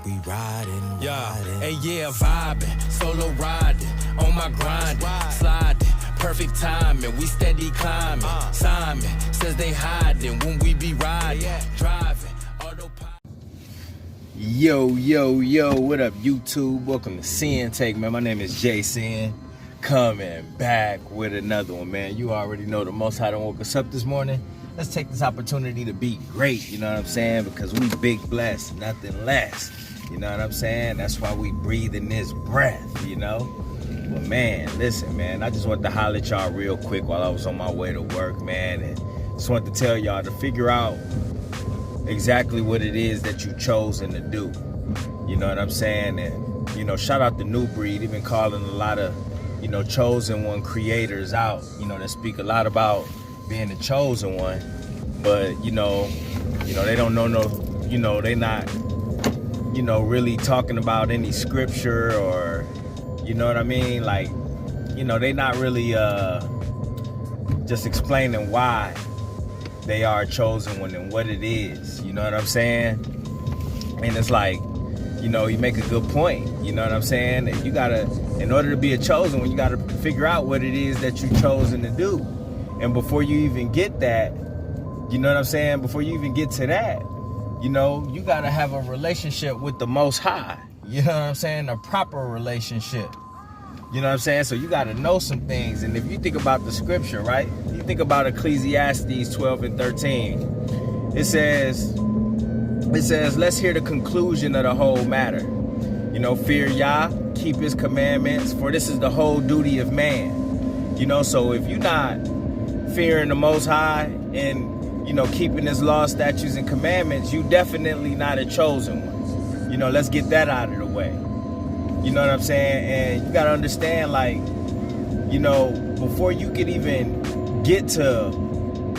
We riding, Yeah, riding. hey yeah, vibing, solo riding, on my grinding, sliding, perfect timing, we steady climbing. Simon says they hiding when we be riding, driving, autopilot. Yo, what up, YouTube? Welcome to Sinn-Take, man. My name is Jason, coming back with another one, man. You already know the Most High done woke us up this morning. Let's take this opportunity to be great, you know what I'm saying? Because we big blessed, nothing less. You know what I'm saying? That's why we breathe in this breath, you know? But man, listen, man, I just want to holler at y'all real quick while I was on my way to work, man. And just want to tell y'all to figure out exactly what it is that you chosen to do. You know what I'm saying? And, you know, shout out to New Breed. They've been calling a lot of, you know, chosen one creators out, you know, that speak a lot about being the chosen one. But, you know, they don't know no, you know, they not, you know, really talking about any scripture or, you know what I mean? Like, you know, they not really just explaining why they are a chosen one and what it is. You know what I'm saying? And it's like, you know, you make a good point. You know what I'm saying? And you gotta, in order to be a chosen one, you gotta figure out what it is that you've chosen to do. And before you even get that, you know what I'm saying? Before you even get to that, you know, you gotta have a relationship with the Most High. You know what I'm saying? A proper relationship. You know what I'm saying? So you gotta know some things. And if you think about the scripture, right? You think about Ecclesiastes 12 and 13. It says, let's hear the conclusion of the whole matter. You know, fear Yah, keep his commandments, for this is the whole duty of man. You know, so if you're not fearing the Most High and, you know, keeping his laws, statutes, and commandments, you definitely not a chosen one. You know, let's get that out of the way. You know what I'm saying? And you got to understand, like, you know, before you can even get to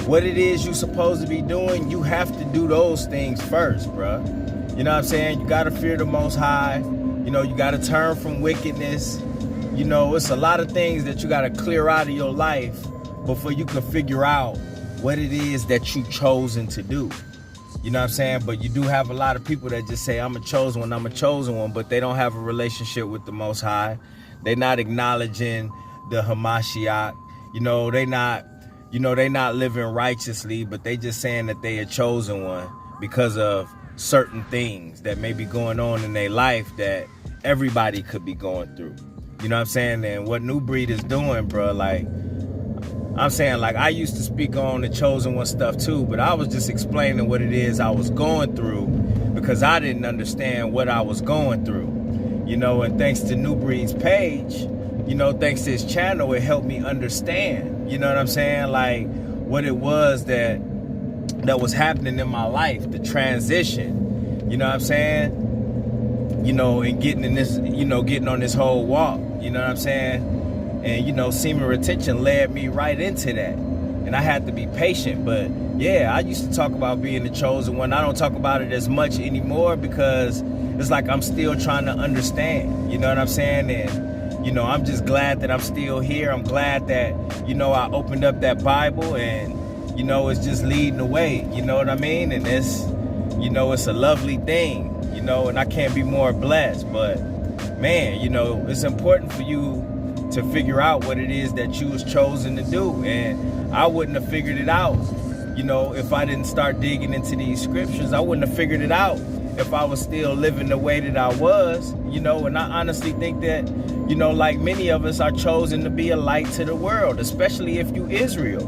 what it is you're supposed to be doing, you have to do those things first, bruh. You know what I'm saying? You got to fear the Most High. You know, you got to turn from wickedness. You know, it's a lot of things that you got to clear out of your life before you can figure out what it is that you chosen to do. You know what I'm saying? But you do have a lot of people that just say, I'm a chosen one, but they don't have a relationship with the Most High. They're not acknowledging the Hamashiach. You know, they not living righteously, but they just saying that they a chosen one because of certain things that may be going on in their life that everybody could be going through. You know what I'm saying? And what New Breed is doing, bro, like, I'm saying, like, I used to speak on the chosen one stuff too, but I was just explaining what it is I was going through because I didn't understand what I was going through. You know, and thanks to New Breed's page, you know, thanks to his channel, it helped me understand, you know what I'm saying? Like, what it was that was happening in my life, the transition, you know what I'm saying? You know, and getting in this, you know, getting on this whole walk, you know what I'm saying? And, you know, semen retention led me right into that. And I had to be patient. But, yeah, I used to talk about being the chosen one. I don't talk about it as much anymore because it's like I'm still trying to understand. You know what I'm saying? And, you know, I'm just glad that I'm still here. I'm glad that, you know, I opened up that Bible and, you know, it's just leading the way. You know what I mean? And it's, you know, it's a lovely thing, you know, and I can't be more blessed. But, man, you know, it's important for you to figure out what it is that you was chosen to do. And I wouldn't have figured it out, you know, if I didn't start digging into these scriptures. I wouldn't have figured it out if I was still living the way that I was, you know. And I honestly think that, you know, like many of us are chosen to be a light to the world, especially if you Israel.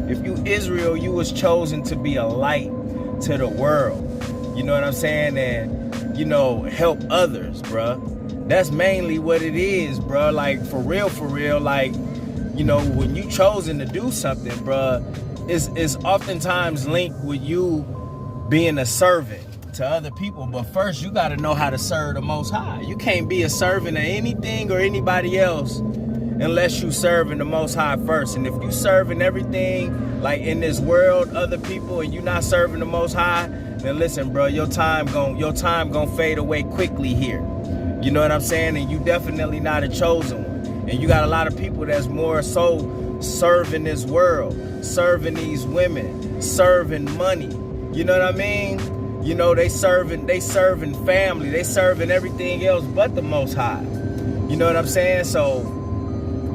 If you Israel, you was chosen to be a light to the world. You know what I'm saying? And, you know, help others, bruh. That's mainly what it is, bro. Like, for real, like, you know, when you chosen to do something, bro, it's oftentimes linked with you being a servant to other people. But first, you got to know how to serve the Most High. You can't be a servant of anything or anybody else unless you serving the Most High first. And if you serving everything, like in this world, other people, and you not serving the Most High, then listen, bro, your time gonna fade away quickly here. You know what I'm saying? And you definitely not a chosen one. And you got a lot of people that's more so serving this world, serving these women, serving money. You know what I mean? You know, they serving family, they serving everything else but the Most High. You know what I'm saying? So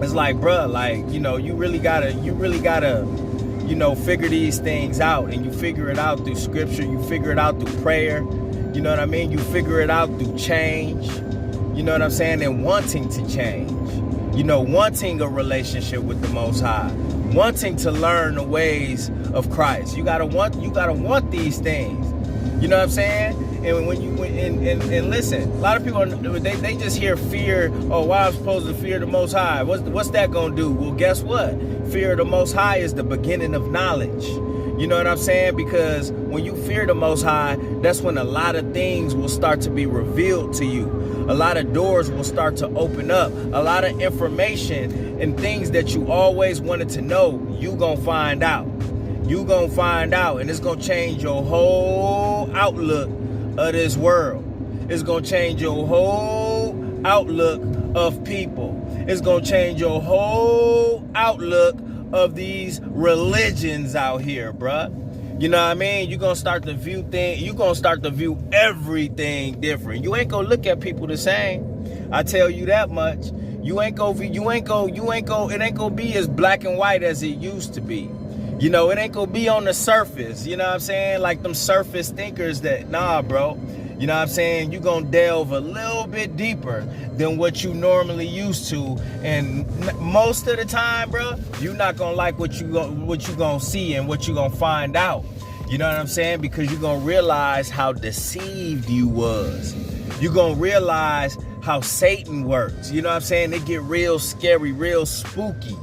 it's like, bruh, like, you know, you really gotta, you know, figure these things out, and you figure it out through scripture, you figure it out through prayer, you know what I mean? You figure it out through change, you know what I'm saying? And wanting to change, you know, wanting a relationship with the Most High, wanting to learn the ways of Christ. You gotta want these things. You know what I'm saying? And when you and listen, a lot of people they just hear fear. Oh, why I'm supposed to fear the Most High? What's that gonna do? Well, guess what? Fear of the Most High is the beginning of knowledge. You know what I'm saying? Because when you fear the Most High, that's when a lot of things will start to be revealed to you. A lot of doors will start to open up. A lot of information and things that you always wanted to know, you gonna find out. You gonna find out, and it's gonna change your whole outlook of this world. It's gonna change your whole outlook of people. It's gonna change your whole outlook of these religions out here, bruh. You know what I mean? You're gonna start to view things, you're gonna start to view everything different. You ain't gonna look at people the same. I tell you that much. It ain't gonna be as black and white as it used to be. You know, it ain't gonna be on the surface, you know what I'm saying? Like them surface thinkers that, nah, bro. You know what I'm saying? You gonna delve a little bit deeper than what you normally used to. And most of the time, bro, you're not gonna like what you gonna see and what you gonna find out. You know what I'm saying? Because you're gonna realize how deceived you was. You're gonna realize how Satan works. You know what I'm saying? It get real scary, real spooky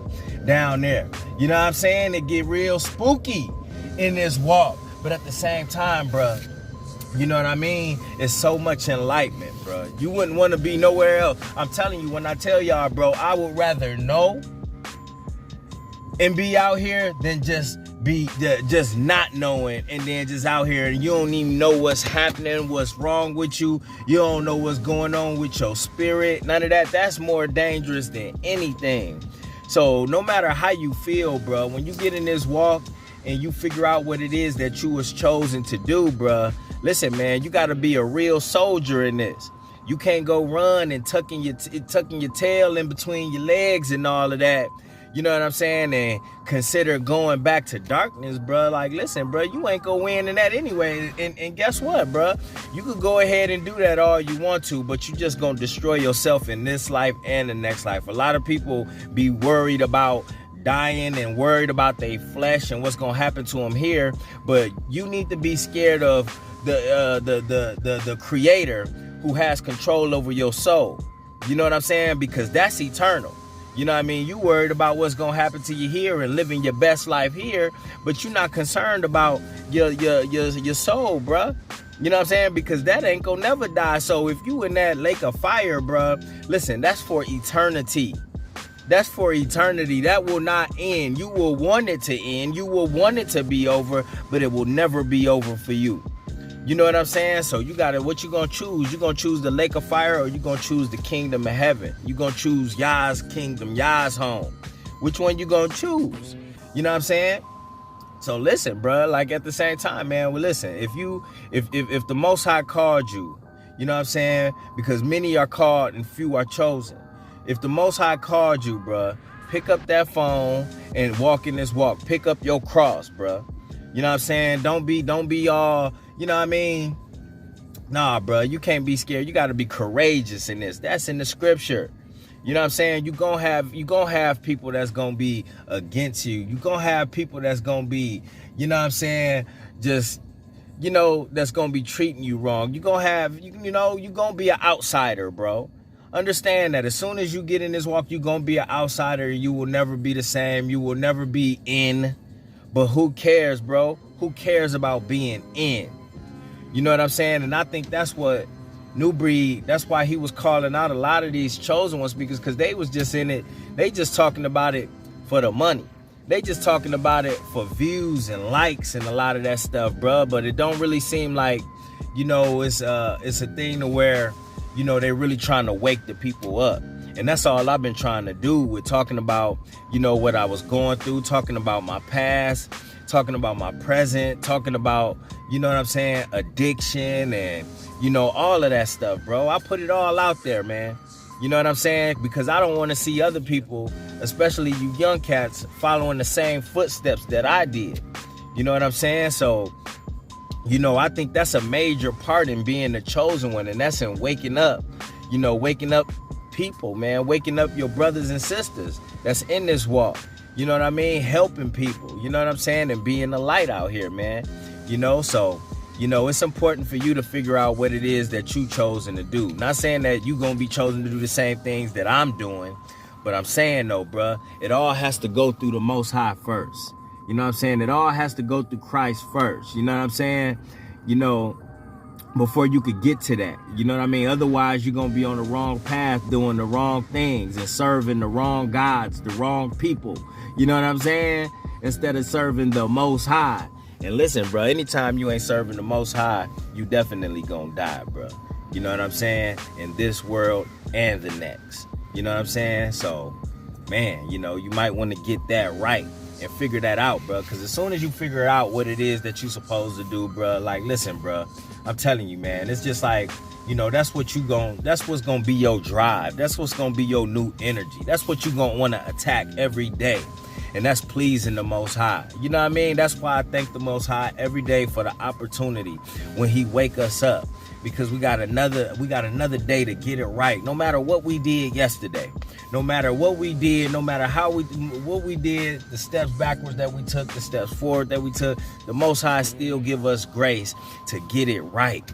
down there. You know what I'm saying? It get real spooky in this walk. But at the same time, bruh, you know what I mean? It's so much enlightenment, bruh. You wouldn't want to be nowhere else. I'm telling you, when I tell y'all, bro, I would rather know and be out here than just not knowing, and then just out here and you don't even know what's happening, what's wrong with you. You don't know what's going on with your spirit. None of that. That's more dangerous than anything. So no matter how you feel, bro, when you get in this walk and you figure out what it is that you was chosen to do, bro, listen, man, you got to be a real soldier in this. You can't go run and tucking your tail in between your legs and all of that. You know what I'm saying? And consider going back to darkness, bro. Like, listen, bro, you ain't gonna win in that anyway. And guess what, bro? You could go ahead and do that all you want to, but you just gonna destroy yourself in this life and the next life. A lot of people be worried about dying and worried about their flesh and what's gonna happen to them here, but you need to be scared of the Creator who has control over your soul. You know what I'm saying? Because that's eternal. You know what I mean? You worried about what's going to happen to you here and living your best life here, but you're not concerned about your soul, bruh. You know what I'm saying? Because that ain't going to never die. So if you in that lake of fire, bruh, listen, that's for eternity. That's for eternity. That will not end. You will want it to end. You will want it to be over, but it will never be over for you. You know what I'm saying? So you got to, what you going to choose? You going to choose the lake of fire, or you going to choose the kingdom of heaven? You going to choose Yah's kingdom, Yah's home. Which one you going to choose? You know what I'm saying? So listen, bro, like at the same time, man, well, listen, if the Most High called you, you know what I'm saying? Because many are called and few are chosen. If the Most High called you, bro, pick up that phone and walk in this walk. Pick up your cross, bro. You know what I'm saying? Don't be all, you know what I mean? Nah, bro, you can't be scared. You got to be courageous in this. That's in the scripture. You know what I'm saying? You gonna have people that's gonna be against you. You gonna have people that's gonna be, you know what I'm saying, just, you know, that's gonna be treating you wrong. You gonna have, you know, you gonna be an outsider, bro. Understand that as soon as you get in this walk, you gonna be an outsider. You will never be the same. You will never be in. But who cares, bro? Who cares about being in? You know what I'm saying? And I think that's what New Breed, that's why he was calling out a lot of these chosen ones, because they was just in it. They just talking about it for the money. They just talking about it for views and likes and a lot of that stuff, bro. But it don't really seem like, you know, it's a thing to where, you know, they really trying to wake the people up. And that's all I've been trying to do with talking about, you know, what I was going through, talking about my past, talking about my present, talking about, you know what I'm saying, addiction and, you know, all of that stuff, bro. I put it all out there, man. You know what I'm saying? Because I don't want to see other people, especially you young cats, following the same footsteps that I did. You know what I'm saying? So, you know, I think that's a major part in being the chosen one, and that's in waking up, you know, waking up people, man, waking up your brothers and sisters that's in this walk. You know what I mean? Helping people, you know what I'm saying? And being the light out here, man. You know, so, you know, it's important for you to figure out what it is that you chosen to do. Not saying that you gonna be chosen to do the same things that I'm doing, but I'm saying though, bruh, it all has to go through the Most High first. You know what I'm saying? It all has to go through Christ first. You know what I'm saying? You know, before you could get to that. You know what I mean? Otherwise, you're going to be on the wrong path doing the wrong things and serving the wrong gods, the wrong people. You know what I'm saying? Instead of serving the Most High. And listen, bro, anytime you ain't serving the Most High, you definitely going to die, bro. You know what I'm saying? In this world and the next. You know what I'm saying? So, man, you know, you might want to get that right and figure that out, bro. Because as soon as you figure out what it is that you supposed to do, bro, like, listen, bro, I'm telling you, man, it's just like, you know, that's what's gonna be your drive. That's what's gonna be your new energy. That's what you gonna want to attack every day. And that's pleasing the Most High. You know what I mean? That's why I thank the Most High every day for the opportunity when he wake us up. Because we got another day to get it right. No matter what we did yesterday, no matter what we did, no matter what we did, the steps backwards that we took, the steps forward that we took, the Most High still give us grace to get it right.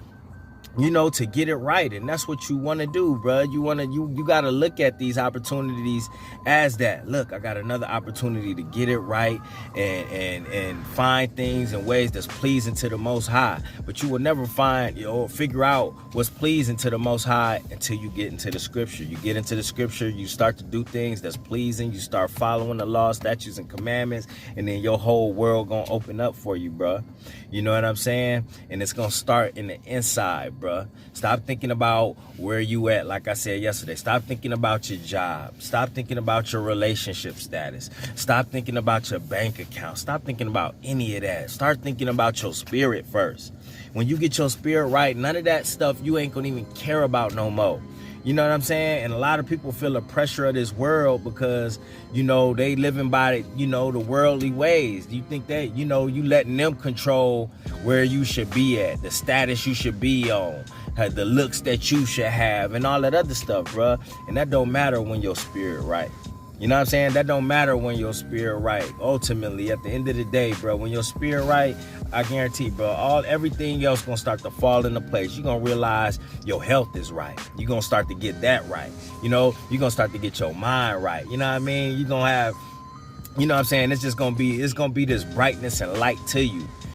You know, to get it right. And that's what you want to do, bro. You got to look at these opportunities as that. Look, I got another opportunity to get it right and find things in ways that's pleasing to the Most High. But you will never find or figure out what's pleasing to the Most High until you get into the scripture. You get into the scripture, you start to do things that's pleasing. You start following the law, statutes, and commandments, and then your whole world gonna open up for you, bro. You know what I'm saying? And it's gonna start in the inside, bruh. Stop thinking about where you at, like I said yesterday. Stop thinking about your job. Stop thinking about your relationship status. Stop thinking about your bank account. Stop thinking about any of that. Start thinking about your spirit first. When you get your spirit right, none of that stuff you ain't gonna even care about no more. You know what I'm saying? And a lot of people feel the pressure of this world because, you know, they living by, you know, the worldly ways. You think that, you know, you letting them control where you should be at, the status you should be on, the looks that you should have, and all that other stuff, bruh. And that don't matter when your spirit right. You know what I'm saying? That don't matter when your spirit right. Ultimately, at the end of the day, bro, when your spirit right, I guarantee, bro, everything else gonna start to fall into place. You're gonna realize your health is right. You're gonna start to get that right. You know, you're gonna start to get your mind right. You know what I mean? You're gonna have, you know what I'm saying? It's gonna be this brightness and light to you.